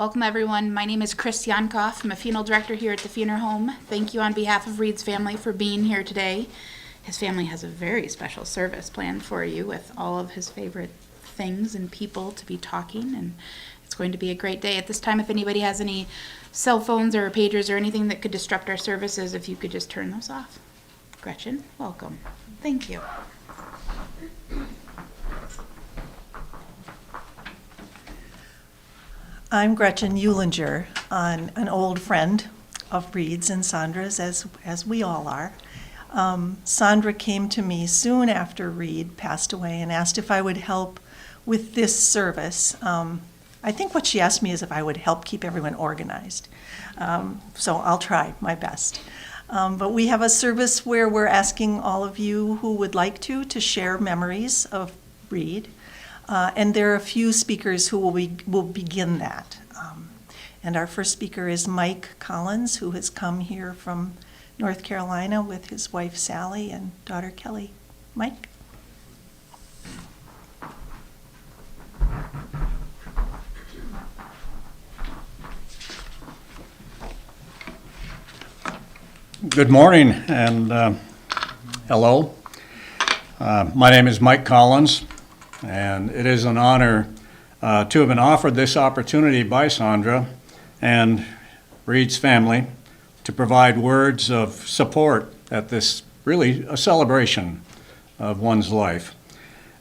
Welcome everyone. My name is Reynolds-Jonkhoff. I'm a funeral director here at the funeral home. Thank you on behalf of Reed's family for being here today. His family has a very special service planned for you with all of his favorite things and people to be talking, and it's going to be a great day. At this time, if anybody has any cell phones or pagers or anything that could disrupt our services, if you could just turn those off. Gretchen, welcome. Thank you. I'm Gretchen Eulinger, an old friend of Reed's and Sandra's, as we all are. Sandra came to me soon after Reed passed away and asked if I would help with this service. I think what she asked me is if I would help keep everyone organized. So I'll try my best. But we have a service where we're asking all of you who would like to share memories of Reed. And there are a few speakers who will begin that. And our first speaker is Mike Collins, who has come here from North Carolina with his wife Sally and daughter Kelly. Mike? Good morning and hello. My name is Mike Collins, and it is an honor to have been offered this opportunity by Sandra and Reed's family to provide words of support at this really a celebration of one's life,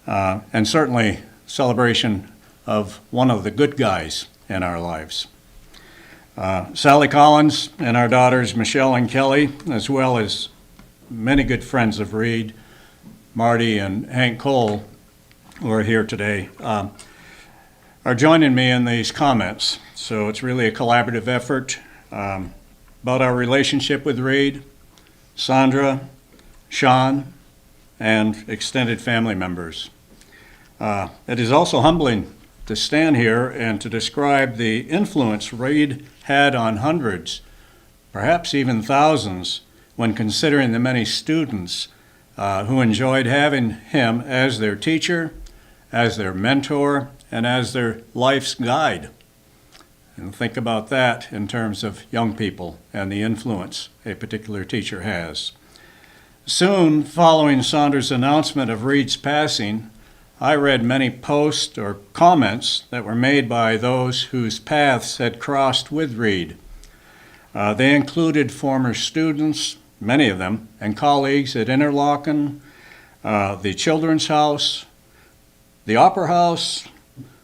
and certainly celebration of one of the good guys in our lives. Sally Collins and our daughters Michelle and Kelly, as well as many good friends of Reed, Marty and Hank Cole, who are here today, are joining me in these comments. So it's really a collaborative effort about our relationship with Reed, Sandra, Sean, and extended family members. It is also humbling to stand here and to describe the influence Reed had on hundreds, perhaps even thousands, when considering the many students who enjoyed having him as their teacher, as their mentor, and as their life's guide. And think about that in terms of young people and the influence a particular teacher has. Soon following Sandra's announcement of Reed's passing, I read many posts or comments that were made by those whose paths had crossed with Reed. They included former students, many of them, and colleagues at Interlochen, the Children's House, the Opera House,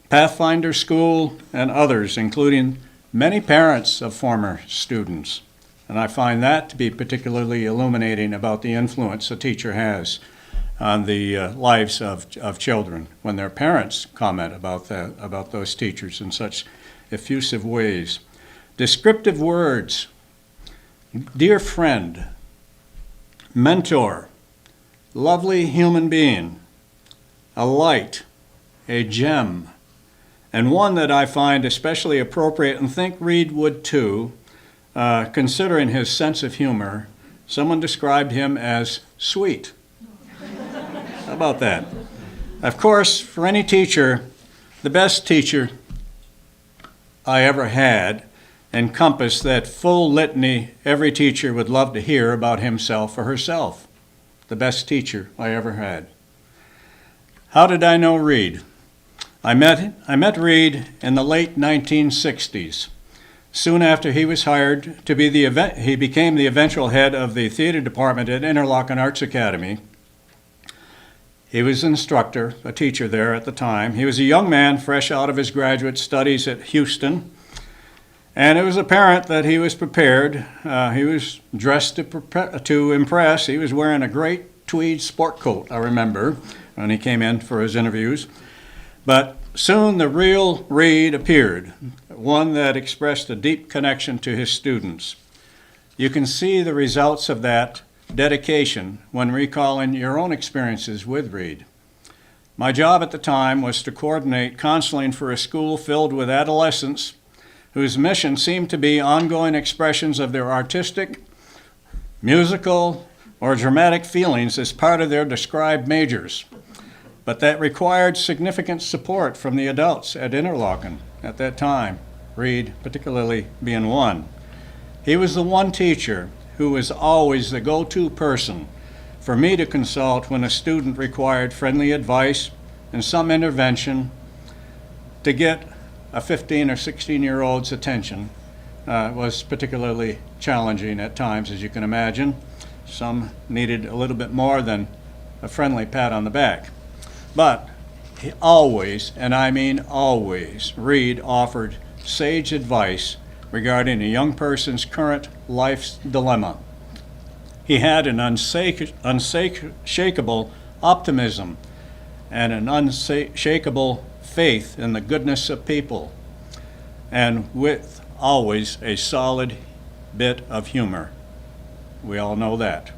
Pathfinder School, and others, including many parents of former students. And I find that to be particularly illuminating about the influence a teacher has on the lives of children when their parents comment about those teachers in such effusive ways. Descriptive words: dear friend, mentor, lovely human being, a light, a gem, and one that I find especially appropriate, and think Reed would too, considering his sense of humor. Someone described him as sweet. How about that? Of course, for any teacher, the best teacher I ever had encompassed that full litany every teacher would love to hear about himself or herself. The best teacher I ever had. How did I know Reed? I met Reed in the late 1960s. Soon after he was hired to be he became the eventual head of the theater department at Interlochen Arts Academy. He was an instructor, a teacher there at the time. He was a young man fresh out of his graduate studies at Houston, and it was apparent that he was prepared. He was dressed to impress. He was wearing a great tweed sport coat, I remember, when he came in for his interviews. But soon the real Reed appeared, one that expressed a deep connection to his students. You can see the results of that dedication when recalling your own experiences with Reed. My job at the time was to coordinate counseling for a school filled with adolescents whose mission seemed to be ongoing expressions of their artistic, musical, or dramatic feelings as part of their described majors. But that required significant support from the adults at Interlochen at that time. Reed particularly being one. He was the one teacher who was always the go-to person for me to consult when a student required friendly advice and some intervention to get a 15 or 16-year-old's attention. Was particularly challenging at times, as you can imagine. Some needed a little bit more than a friendly pat on the back. But he always, and I mean always, Reed offered sage advice regarding a young person's current life's dilemma. He had an unshakable optimism and an unshakable faith in the goodness of people, and with always a solid bit of humor. We all know that.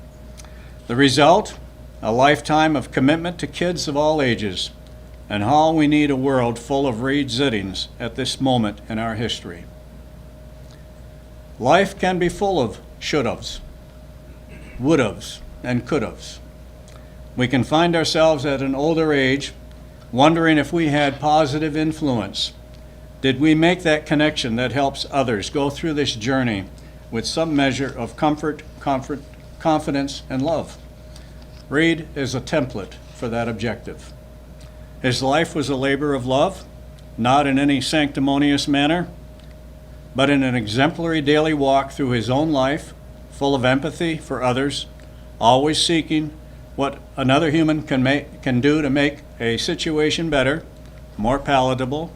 The result? A lifetime of commitment to kids of all ages, and how we need a world full of Reed Zittings at this moment in our history. Life can be full of should-haves, would-haves, and could-haves. We can find ourselves at an older age wondering if we had positive influence. Did we make that connection that helps others go through this journey with some measure of comfort, confidence, and love? Reed is a template for that objective. His life was a labor of love, not in any sanctimonious manner, but in an exemplary daily walk through his own life, full of empathy for others, always seeking what another human can do to make a situation better, more palatable,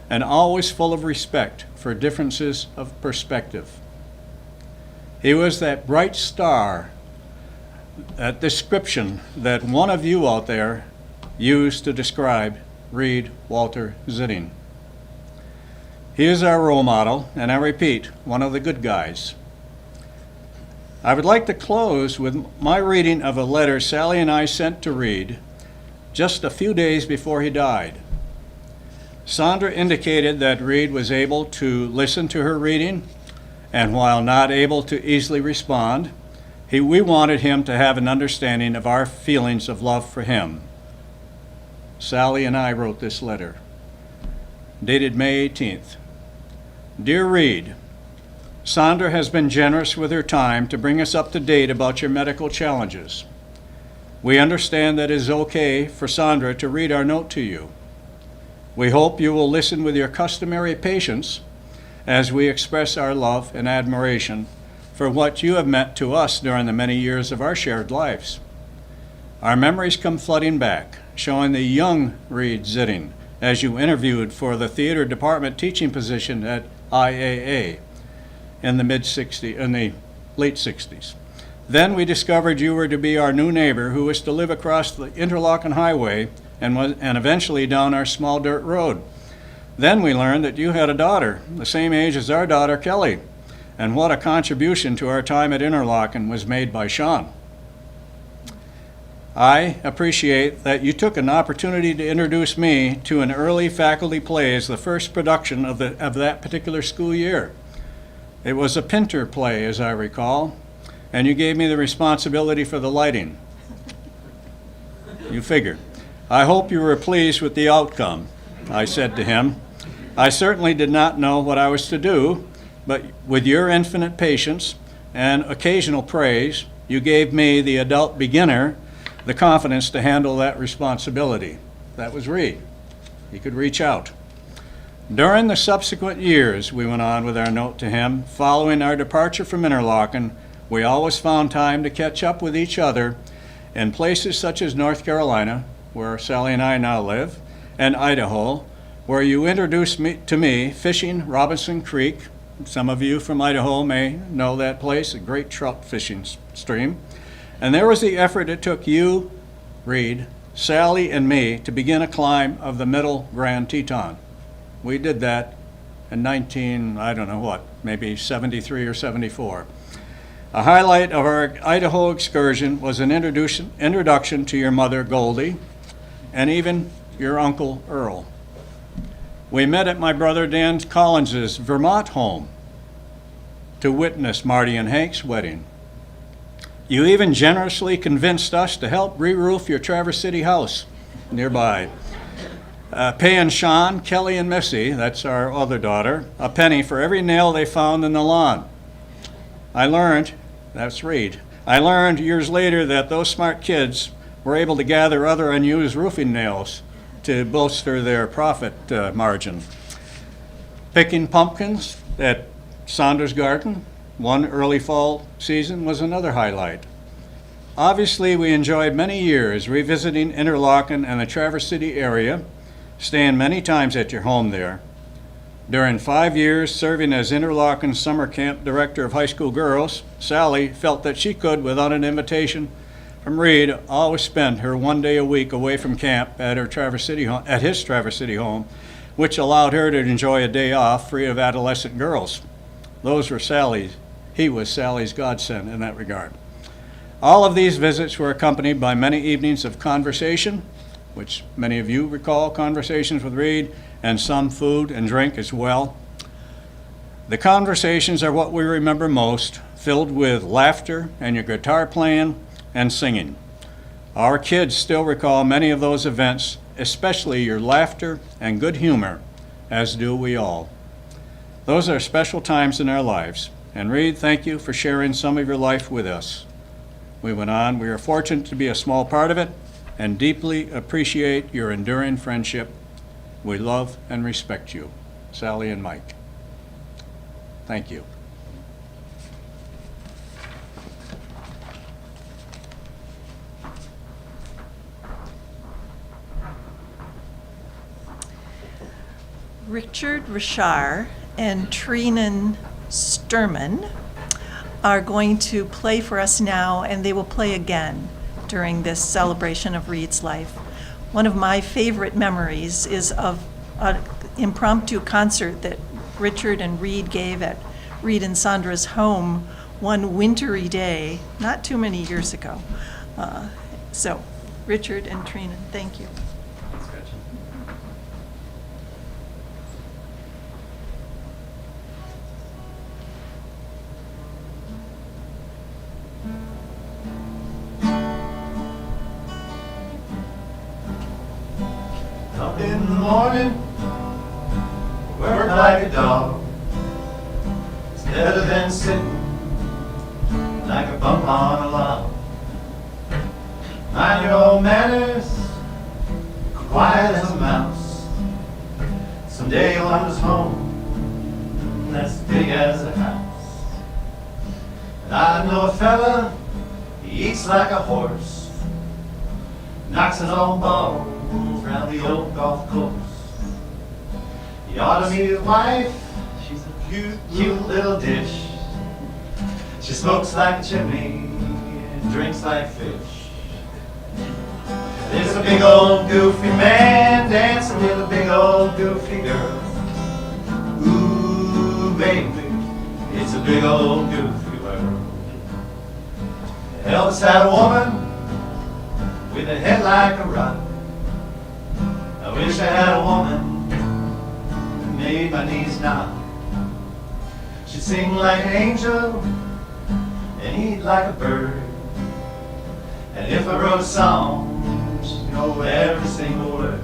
and always full of respect for differences of perspective. He was that bright star, that description that one of you out there used to describe Reed Walter Zitting. He is our role model, and I repeat, one of the good guys. I would like to close with my reading of a letter Sally and I sent to Reed just a few days before he died. Sandra indicated that Reed was able to listen to her reading, and while not able to easily respond, we wanted him to have an understanding of our feelings of love for him. Sally and I wrote this letter, dated May 18th. Dear Reed, Sandra has been generous with her time to bring us up to date about your medical challenges. We understand that it is okay for Sandra to read our note to you. We hope you will listen with your customary patience as we express our love and admiration for what you have meant to us during the many years of our shared lives. Our memories come flooding back, showing the young Reed Zitting as you interviewed for the theater department teaching position at IAA in the late 60s. Then we discovered you were to be our new neighbor who was to live across the Interlochen Highway and eventually down our small dirt road. Then we learned that you had a daughter, the same age as our daughter Kelly, and what a contribution to our time at Interlochen was made by Sean. I appreciate that you took an opportunity to introduce me to an early faculty play as the first production of that particular school year. It was a Pinter play, as I recall, and you gave me the responsibility for the lighting. You figure. I hope you were pleased with the outcome, I said to him. I certainly did not know what I was to do, but with your infinite patience and occasional praise, you gave me, the adult beginner, the confidence to handle that responsibility. That was Reed. He could reach out. During the subsequent years, we went on with our note to him, following our departure from Interlochen, we always found time to catch up with each other in places such as North Carolina, where Sally and I now live, and Idaho, where you introduced me to me fishing Robinson Creek. Some of you from Idaho may know that place, a great trout fishing stream. And there was the effort it took you, Reed, Sally, and me to begin a climb of the Middle Grand Teton. We did that in maybe 73 or 74. A highlight of our Idaho excursion was an introduction to your mother, Goldie, and even your uncle, Earl. We met at my brother Dan Collins's Vermont home to witness Marty and Hank's wedding. You even generously convinced us to help re-roof your Traverse City house nearby. paying Sean, Kelly, and Missy, that's our other daughter, a penny for every nail they found in the lawn. I learned, that's Reed, I learned years later that those smart kids were able to gather other unused roofing nails to bolster their profit margin. Picking pumpkins at Saunders Garden one early fall season was another highlight. Obviously, we enjoyed many years revisiting Interlochen and the Traverse City area, staying many times at your home there. During 5 years serving as Interlochen Summer Camp Director of High School Girls, Sally felt that she could, without an invitation from Reed, always spend her 1 day a week away from camp at his Traverse City home, which allowed her to enjoy a day off free of adolescent girls. He was Sally's godsend in that regard. All of these visits were accompanied by many evenings of conversation, which many of you recall conversations with Reed, and some food and drink as well. The conversations are what we remember most, filled with laughter and your guitar playing and singing. Our kids still recall many of those events, especially your laughter and good humor, as do we all. Those are special times in our lives. And Reed, thank you for sharing some of your life with us. We went on, we are fortunate to be a small part of it and deeply appreciate your enduring friendship. We love and respect you. Sally and Mike. Thank you. Richard Richard and Trinan Sturman are going to play for us now, and they will play again during this celebration of Reed's life. One of my favorite memories is of an impromptu concert that Richard and Reed gave at Reed and Sandra's home one wintry day, not too many years ago. So, Richard and Trinan, thank you. Up in the morning, work like a dog. It's better than sitting like a bump on a log. Mind your own manners, quiet as a mouse. Someday you'll want us home that's big as a house. And I know a fella, he eats like a horse, knocks his own balls round the old golf course. You ought to meet his wife, she's a cute little dish. She smokes like a chimney and drinks like fish. There's a big old goofy man dancing with a big old goofy girl. Ooh, baby, it's a big old goofy world. Elvis had a woman with a head like a rock. I wish I had a woman that made my knees knock. She'd sing like an angel and eat like a bird. And if I wrote a song, she'd know every single word.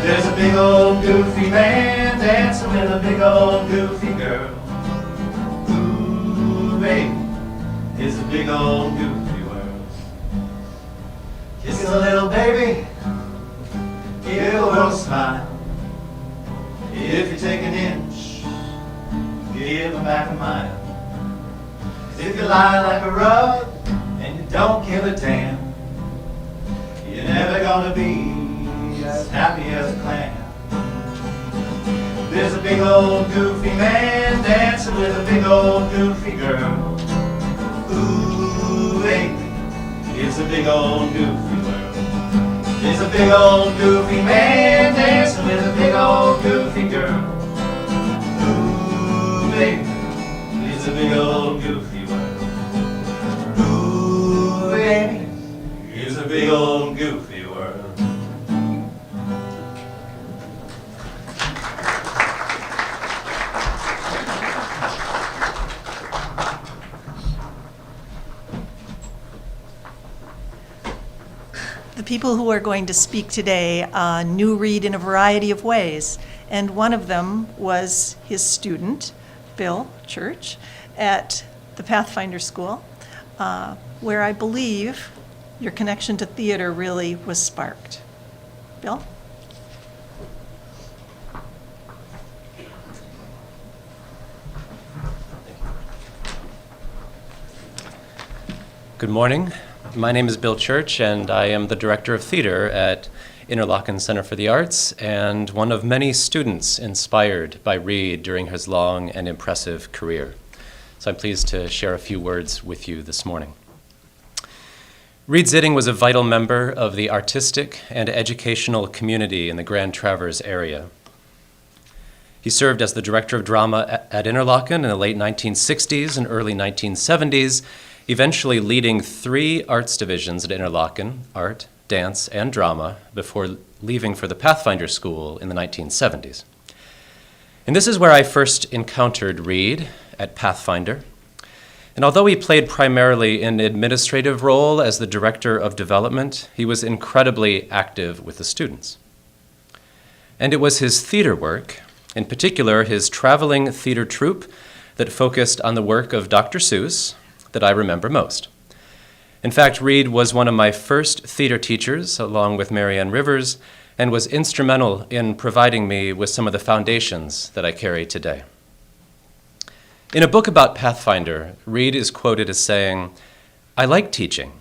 There's a big old goofy man dancing with a big old goofy girl. Ooh, baby, it's a big old goofy world. Kiss a little baby, give a little smile. If you take an inch, give him back a mile. 'Cause if you lie like a rug and you don't give a damn, you're never gonna be as happy as a clam. There's a big old goofy man dancing with a big old goofy girl. Ooh, baby, it's a big old goofy world. There's a big old goofy man dancing with a big old goofy girl. Ooh, baby, it's a big old goofy world. Ooh, baby, it's a big old goofy world. the people who are going to speak today knew Reed in a variety of ways, and one of them was his student, Bill Church, at the Pathfinder School, where I believe your connection to theater really was sparked. Bill? Good morning. My name is Bill Church, and I am the Director of Theater at Interlochen Center for the Arts, and one of many students inspired by Reed during his long and impressive career. So I'm pleased to share a few words with you this morning. Reed Zitting was a vital member of the artistic and educational community in the Grand Traverse area. He served as the Director of Drama at Interlochen in the late 1960s and early 1970s, eventually leading 3 arts divisions at Interlochen, art, dance, and drama, before leaving for the Pathfinder School in the 1970s. And this is where I first encountered Reed at Pathfinder. And although he played primarily an administrative role as the Director of Development, he was incredibly active with the students. And it was his theater work, in particular his traveling theater troupe that focused on the work of Dr. Seuss, that I remember most. In fact, Reed was one of my first theater teachers, along with Marianne Rivers, and was instrumental in providing me with some of the foundations that I carry today. In a book about Pathfinder, Reed is quoted as saying, "I like teaching,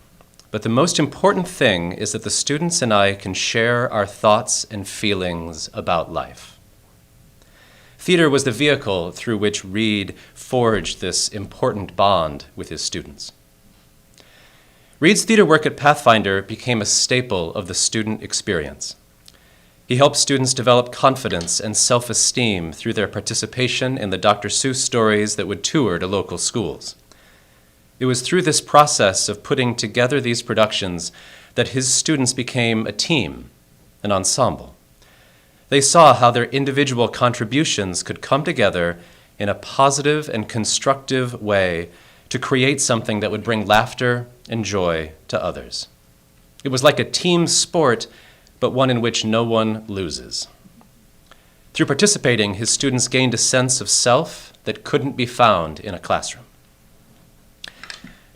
but the most important thing is that the students and I can share our thoughts and feelings about life." Theater was the vehicle through which Reed forged this important bond with his students. Reed's theater work at Pathfinder became a staple of the student experience. He helped students develop confidence and self-esteem through their participation in the Dr. Seuss stories that would tour to local schools. It was through this process of putting together these productions that his students became a team, an ensemble. They saw how their individual contributions could come together in a positive and constructive way to create something that would bring laughter and joy to others. It was like a team sport, but one in which no one loses. Through participating, his students gained a sense of self that couldn't be found in a classroom.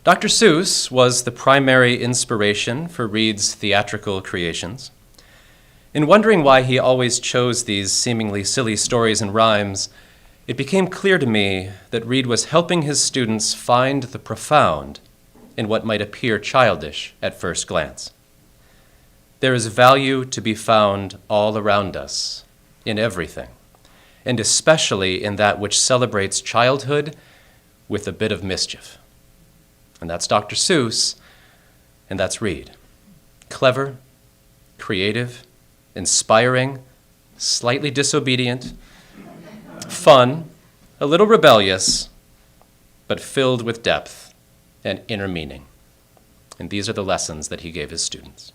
Dr. Seuss was the primary inspiration for Reed's theatrical creations. In wondering why he always chose these seemingly silly stories and rhymes, it became clear to me that Reed was helping his students find the profound in what might appear childish at first glance. There is value to be found all around us, in everything, and especially in that which celebrates childhood with a bit of mischief. And that's Dr. Seuss, and that's Reed. Clever, creative, inspiring, slightly disobedient, fun, a little rebellious, but filled with depth and inner meaning. And these are the lessons that he gave his students.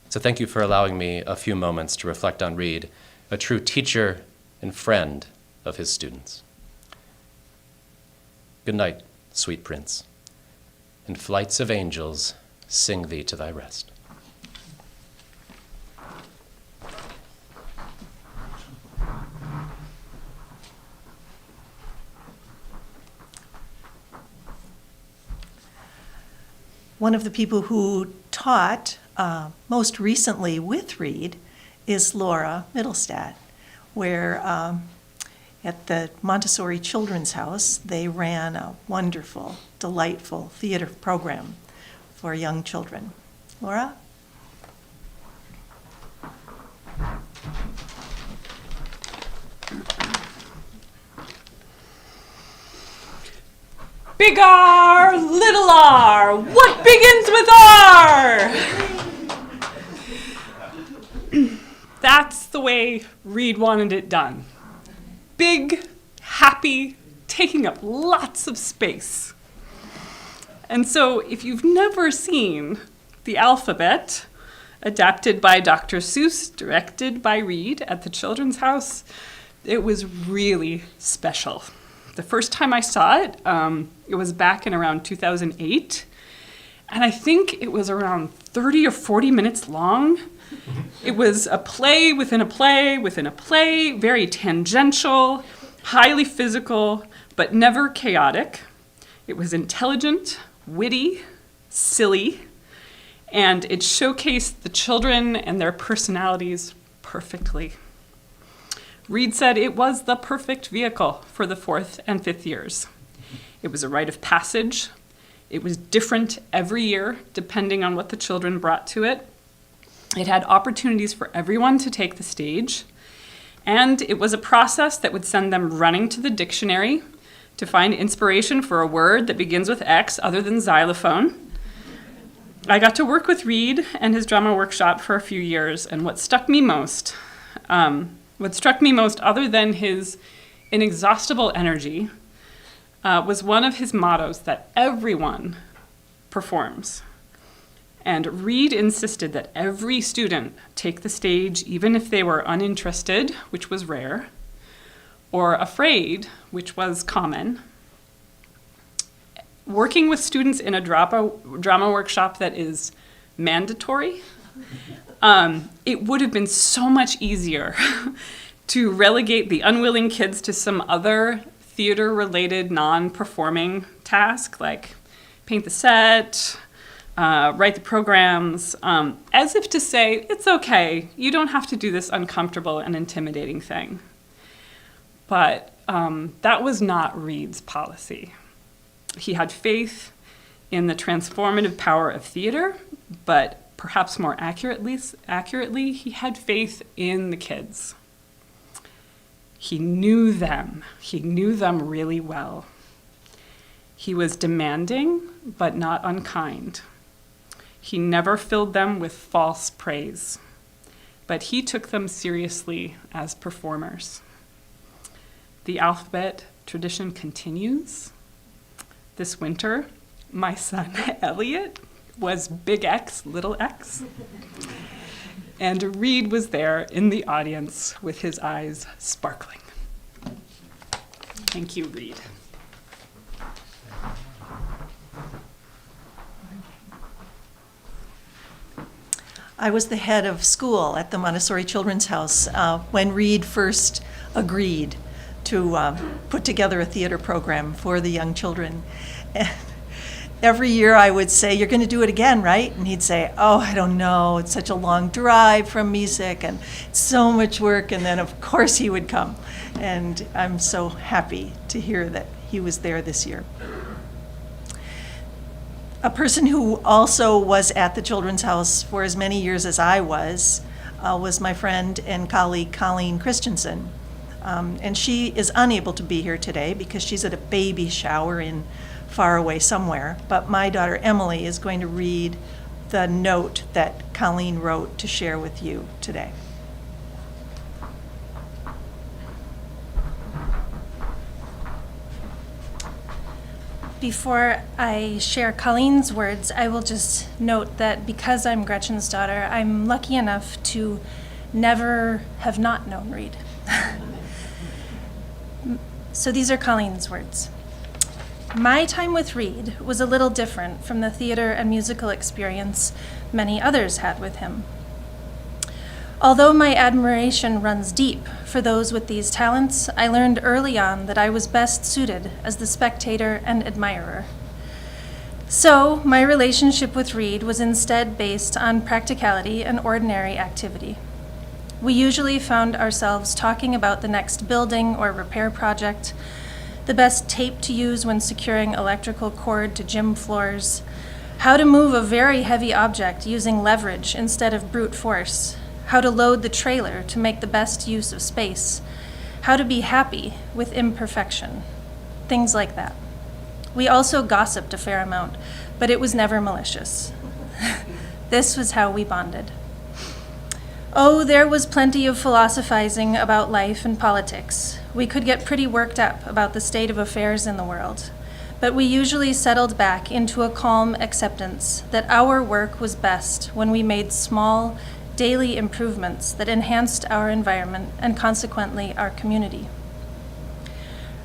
So thank you for allowing me a few moments to reflect on Reed, a true teacher and friend of his students. Good night, sweet prince, and flights of angels sing thee to thy rest. One of the people who taught most recently with Reed is Laura Middlestad, where at the Montessori Children's House, they ran a wonderful, delightful theater program for young children. Laura? Big R, little r, what begins with R? That's the way Reed wanted it done. Big, happy, taking up lots of space. And so if you've never seen the alphabet adapted by Dr. Seuss, directed by Reed at the Children's House, it was really special. The first time I saw it, it was back in around 2008. And I think it was around 30 or 40 minutes long. It was a play within a play within a play, very tangential, highly physical, but never chaotic. It was intelligent, witty, silly, and it showcased the children and their personalities perfectly. Reed said it was the perfect vehicle for the 4th and 5th years. It was a rite of passage. It was different every year, depending on what the children brought to it. It had opportunities for everyone to take the stage. And it was a process that would send them running to the dictionary to find inspiration for a word that begins with X other than xylophone. I got to work with Reed and his drama workshop for a few years, and what struck me most other than his inexhaustible energy was one of his mottos that everyone performs. And Reed insisted that every student take the stage even if they were uninterested, which was rare, or afraid, which was common. Working with students in a drama workshop that is mandatory, it would have been so much easier to relegate the unwilling kids to some other theater-related non-performing task, like paint the set, write the programs, as if to say, it's okay, you don't have to do this uncomfortable and intimidating thing. But that was not Reed's policy. He had faith in the transformative power of theater, but perhaps more accurately, he had faith in the kids. He knew them. He knew them really well. He was demanding, but not unkind. He never filled them with false praise, but he took them seriously as performers. The alphabet tradition continues. This winter, my son Elliot was big X, little x, and Reed was there in the audience with his eyes sparkling. Thank you, Reed. I was the head of school at the Montessori Children's House when Reed first agreed to put together a theater program for the young children. And every year I would say, "You're going to do it again, right?" And he'd say, "Oh, I don't know. It's such a long drive from Music and it's so much work." And then, of course, he would come. And I'm so happy to hear that he was there this year. A person who also was at the Children's House for as many years as I was my friend and colleague Colleen Christensen. And she is unable to be here today because she's at a baby shower in far away somewhere. But my daughter Emily is going to read the note that Colleen wrote to share with you today. Before I share Colleen's words, I will just note that because I'm Gretchen's daughter, I'm lucky enough to never have not known Reed. So these are Colleen's words. My time with Reed was a little different from the theater and musical experience many others had with him. Although my admiration runs deep for those with these talents, I learned early on that I was best suited as the spectator and admirer. So my relationship with Reed was instead based on practicality and ordinary activity. We usually found ourselves talking about the next building or repair project, the best tape to use when securing electrical cord to gym floors, how to move a very heavy object using leverage instead of brute force, how to load the trailer to make the best use of space, how to be happy with imperfection, things like that. We also gossiped a fair amount, but it was never malicious. This was how we bonded. Oh, there was plenty of philosophizing about life and politics. We could get pretty worked up about the state of affairs in the world, but we usually settled back into a calm acceptance that our work was best when we made small, daily improvements that enhanced our environment and consequently our community.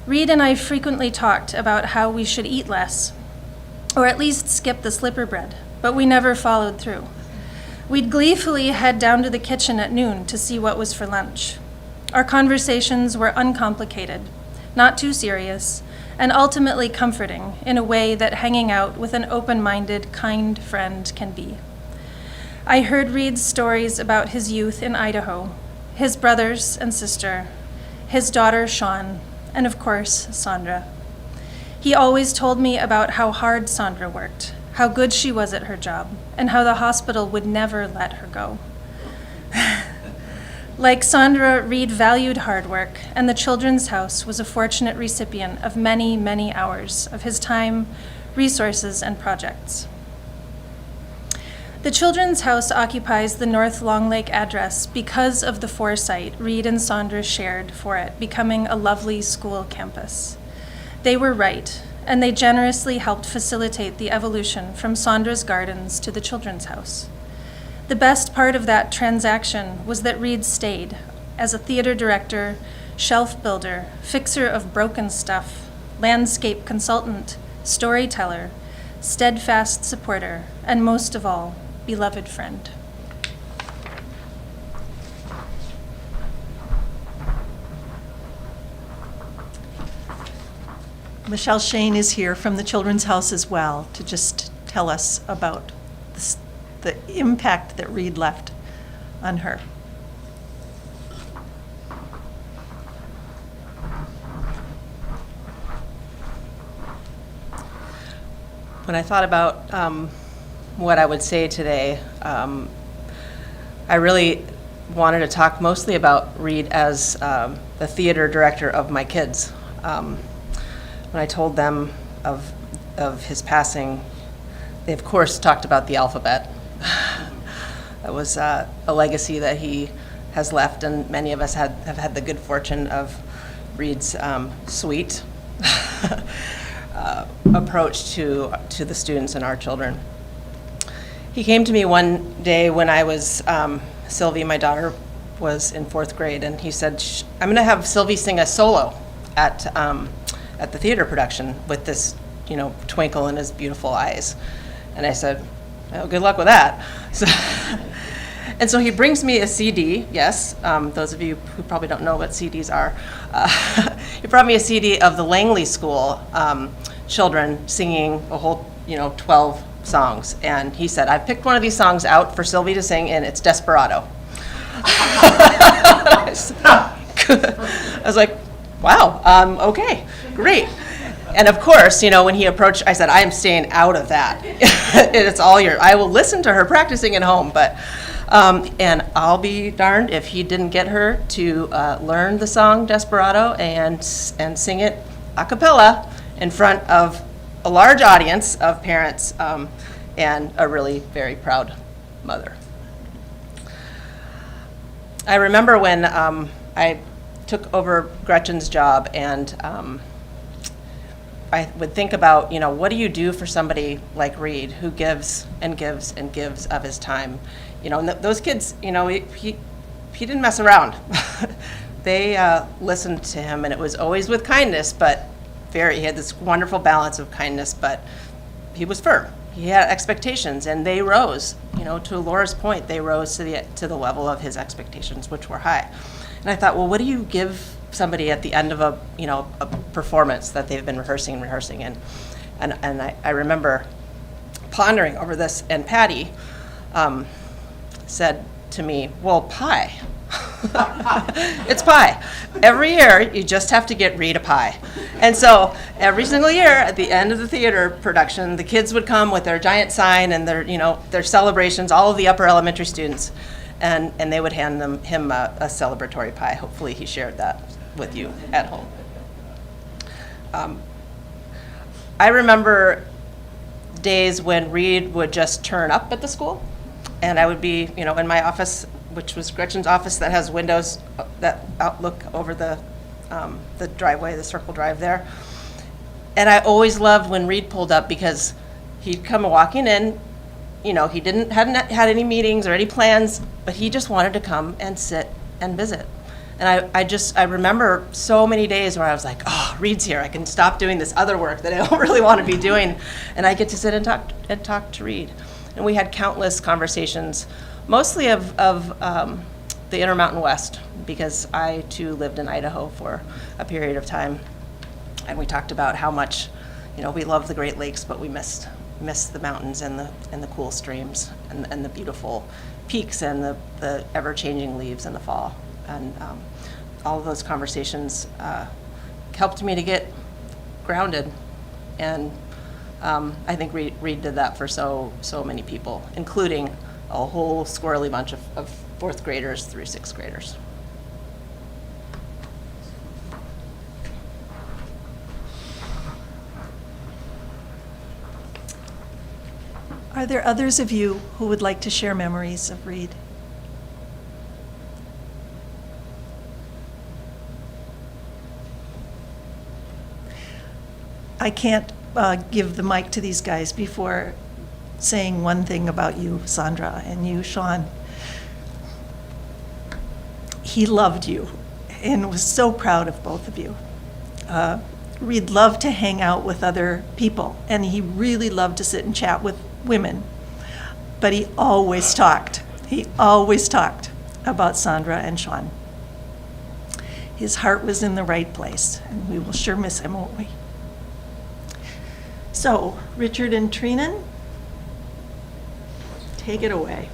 Reed and I frequently talked about how we should eat less, or at least skip the slipper bread, but we never followed through. We'd gleefully head down to the kitchen at noon to see what was for lunch. Our conversations were uncomplicated, not too serious, and ultimately comforting in a way that hanging out with an open-minded, kind friend can be. I heard Reed's stories about his youth in Idaho, his brothers and sister, his daughter Sean, and of course, Sandra. He always told me about how hard Sandra worked, how good she was at her job, and how the hospital would never let her go. Like Sandra, Reed valued hard work, and the Children's House was a fortunate recipient of many, many hours of his time, resources, and projects. The Children's House occupies the North Long Lake address because of the foresight Reed and Sandra shared for it becoming a lovely school campus. They were right, and they generously helped facilitate the evolution from Sandra's Gardens to the Children's House. The best part of that transaction was that Reed stayed as a theater director, shelf builder, fixer of broken stuff, landscape consultant, storyteller, steadfast supporter, and most of all, beloved friend. Michelle Shane is here from the Children's House as well to just tell us about the impact that Reed left on her. When I thought about what I would say today, I really wanted to talk mostly about Reed as the theater director of my kids. When I told them of his passing, they of course talked about the alphabet. That was a legacy that he has left, and many of us have had the good fortune of Reed's sweet approach to the students and our children. He came to me one day when I was, Sylvie, my daughter, was in 4th grade, and he said, I'm gonna have Sylvie sing a solo at the theater production with this, twinkle in his beautiful eyes. And I said, well, good luck with that. And so he brings me a CD, yes, those of you who probably don't know what CDs are. He brought me a CD of the Langley School children singing a whole, 12 songs. And he said, I've picked one of these songs out for Sylvie to sing, and it's Desperado. I was like, wow, okay, great. And of course, when he approached, I said, I am staying out of that. It's all yours. I will listen to her practicing at home, but, and I'll be darned if he didn't get her to learn the song Desperado and sing it a cappella in front of a large audience of parents and a really very proud mother. I remember when I took over Gretchen's job, and I would think about, what do you do for somebody like Reed who gives and gives and gives of his time? And those kids, he didn't mess around. They listened to him, and it was always with kindness, but he had this wonderful balance of kindness, but he was firm. He had expectations, and they rose. To Laura's point, they rose to the level of his expectations, which were high. And I thought, well, what do you give somebody at the end of a performance that they've been rehearsing, and I remember pondering over this, and Patty said to me, well, pie. It's pie. Every year, you just have to get Reed a pie. And so every single year, at the end of the theater production, the kids would come with their giant sign and their celebrations, all of the upper elementary students, and they would hand him a celebratory pie. Hopefully he shared that with you at home. I remember days when Reed would just turn up at the school, and I would be, in my office, which was Gretchen's office that has windows that outlook over the driveway, the circle drive there. And I always loved when Reed pulled up, because he'd come walking in, he hadn't had any meetings or any plans, but he just wanted to come and sit and visit. And I remember so many days where I was like, oh, Reed's here. I can stop doing this other work that I don't really want to be doing, and I get to sit and talk to Reed. And we had countless conversations, mostly of the Intermountain West, because I too lived in Idaho for a period of time. And we talked about how much, we love the Great Lakes, but we miss the mountains and the cool streams and the beautiful peaks and the ever-changing leaves in the fall. And all of those conversations helped me to get grounded. And I think Reed did that for so many people, including a whole squirrely bunch of fourth graders through sixth graders. Are there others of you who would like to share memories of Reed? I can't give the mic to these guys before saying one thing about you, Sandra, and you, Sean. He loved you and was so proud of both of you. Reed loved to hang out with other people, and he really loved to sit and chat with women. But he always talked about Sandra and Sean. His heart was in the right place, and we will sure miss him, won't we? So, Richard and Trinan, take it away.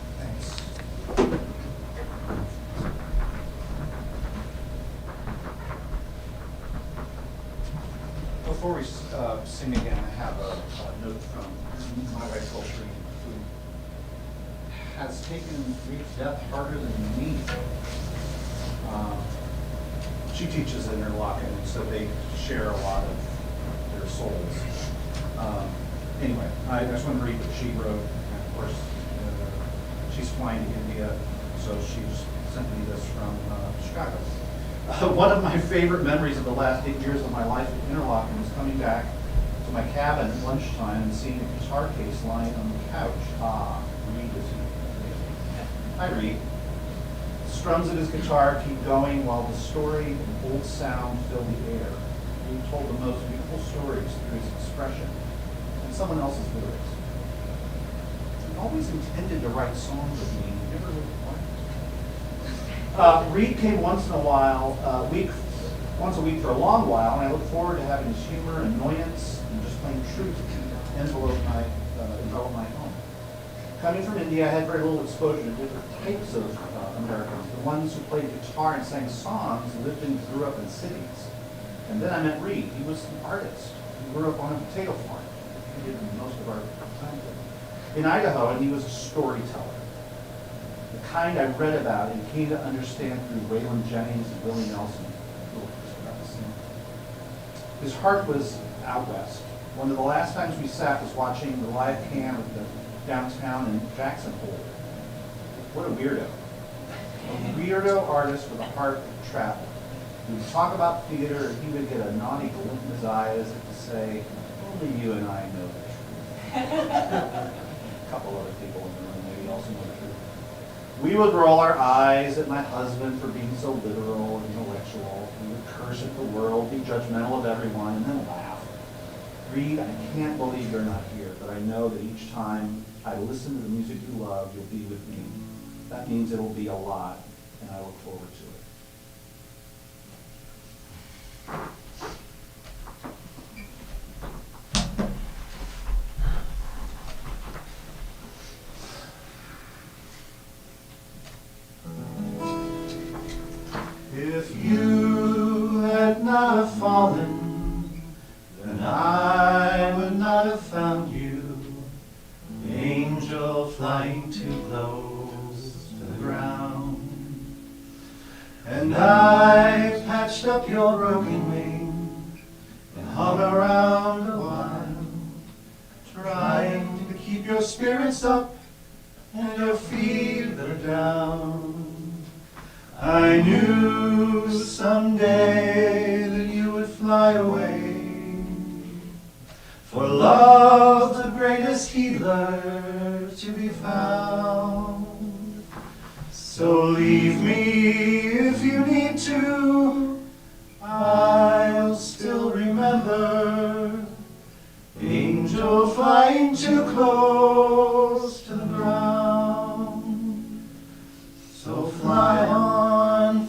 Before we sing again, I have a note from my wife, Coltrane, who has taken Reed's death harder than me. She teaches in Interlochen, and so they share a lot of their souls. Anyway, I just want to read what she wrote. And of course, she's flying to India, so she's sent me this from Chicago. One of my favorite memories of the last 8 years of my life at Interlochen was coming back to my cabin at lunchtime and seeing a guitar case lying on the couch. Reed is here. Hi, Reed. The strums of his guitar keep going while the story and old sound fill the air. He told the most beautiful stories through his expression and someone else's lyrics. He always intended to write songs with me. He never really wanted. Reed came once a week for a long while, and I look forward to having his humor, annoyance, and just plain truth envelop my home. Coming from India, I had very little exposure to different types of Americans. The ones who played guitar and sang songs lived and grew up in cities. And then I met Reed. He was an artist. He grew up on a potato farm. He did most of our time in Idaho, and he was a storyteller. The kind I read about and came to understand through Waylon Jennings and Willie Nelson. His heart was out west. One of the last times we sat was watching the live cam at the downtown in Jackson Hole. What a weirdo. A weirdo artist with a heart of travel. We would talk about theater, and he would get a naughty glint in his eye as if to say, only you and I know the truth. A couple other people in the room maybe also know the truth. We would roll our eyes at my husband for being so literal and intellectual. We would curse at the world, be judgmental of everyone, and then laugh. Reed, I can't believe you're not here, but I know that each time I listen to the music you love, you'll be with me. That means it'll be a lot, and I look forward to it. If you had not have fallen, then I would not have found you. Angel flying too close to the ground. And I patched up your broken wing and hung around a while, trying to keep your spirits up and your fever down. I knew someday that you would fly away, for love the greatest healer to be found. So leave me if you need to, flying too close to the ground. So fly on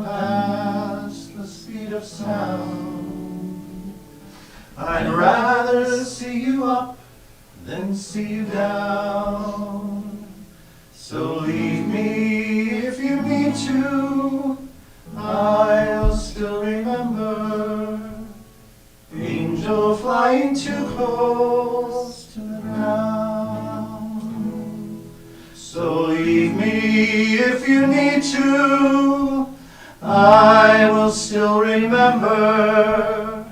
past the speed of sound. I'd rather see you up than see you down. So leave me if you need to, I'll still remember. Angel flying too close to the ground. So leave me if you need to, I will still remember.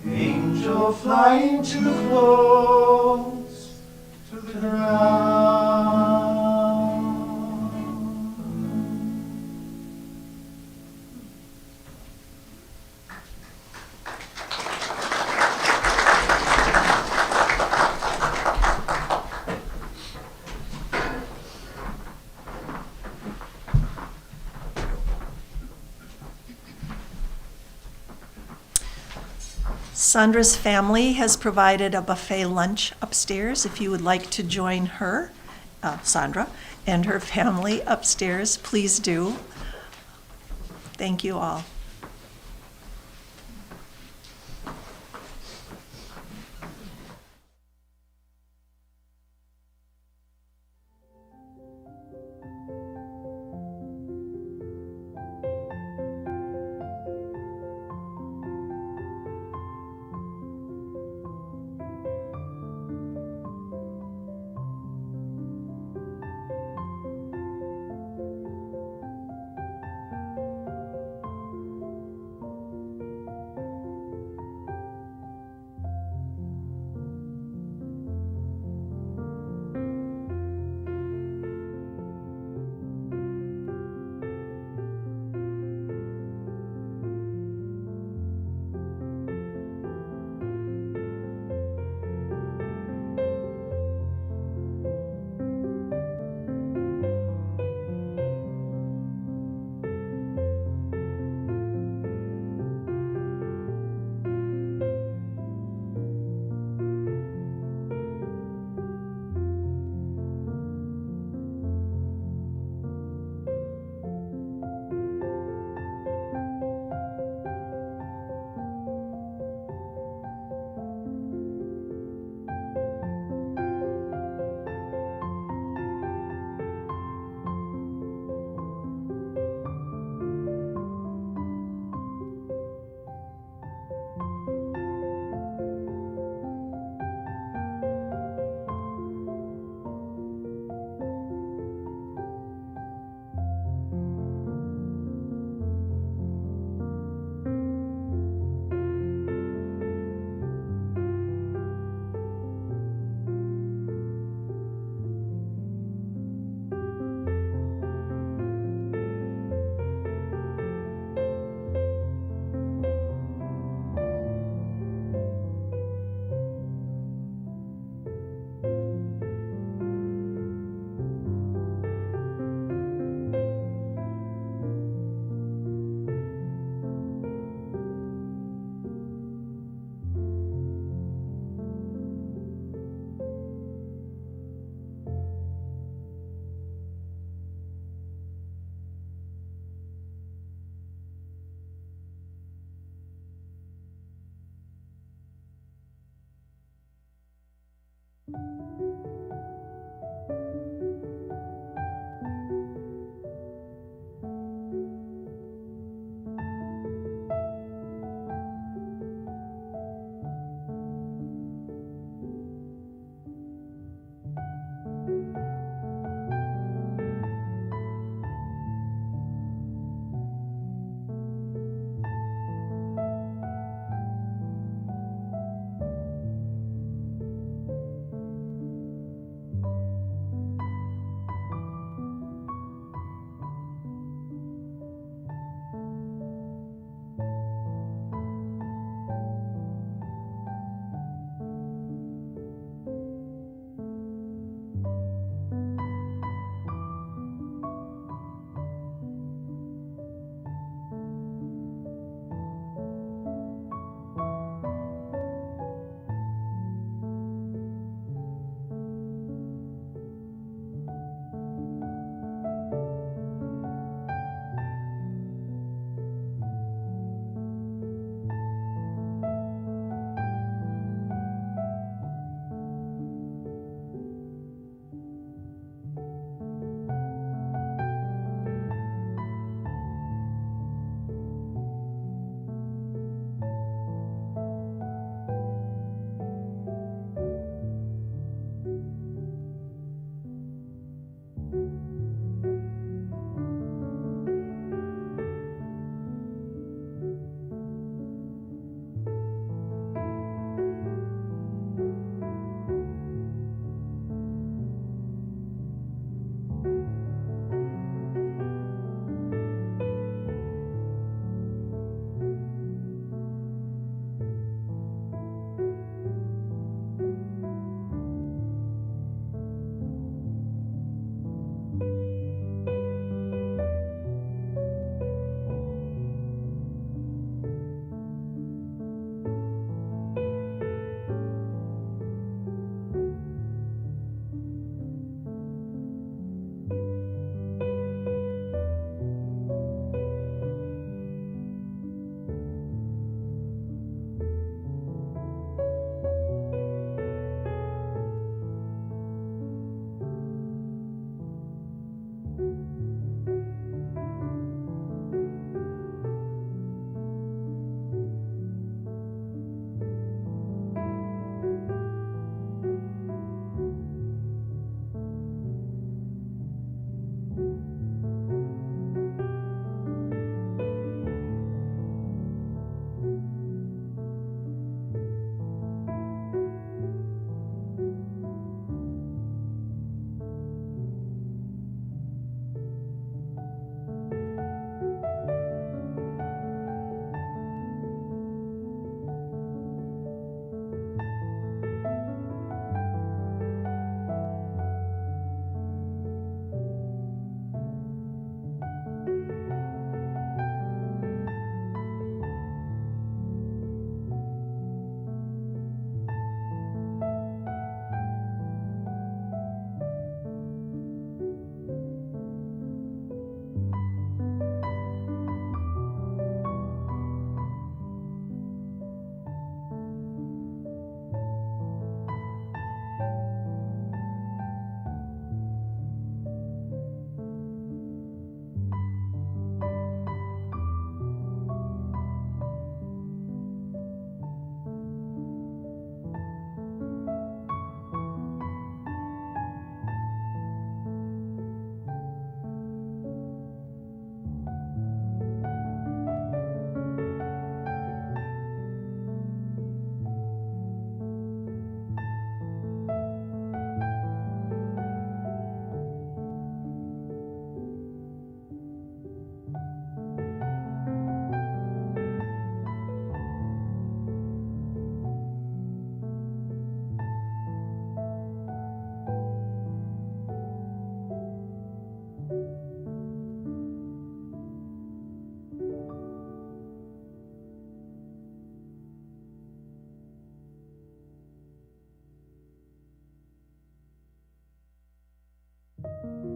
Angel flying too close to the ground. Sandra's family has provided a buffet lunch upstairs. If you would like to join her, Sandra, and her family upstairs, please do. Thank you all. you.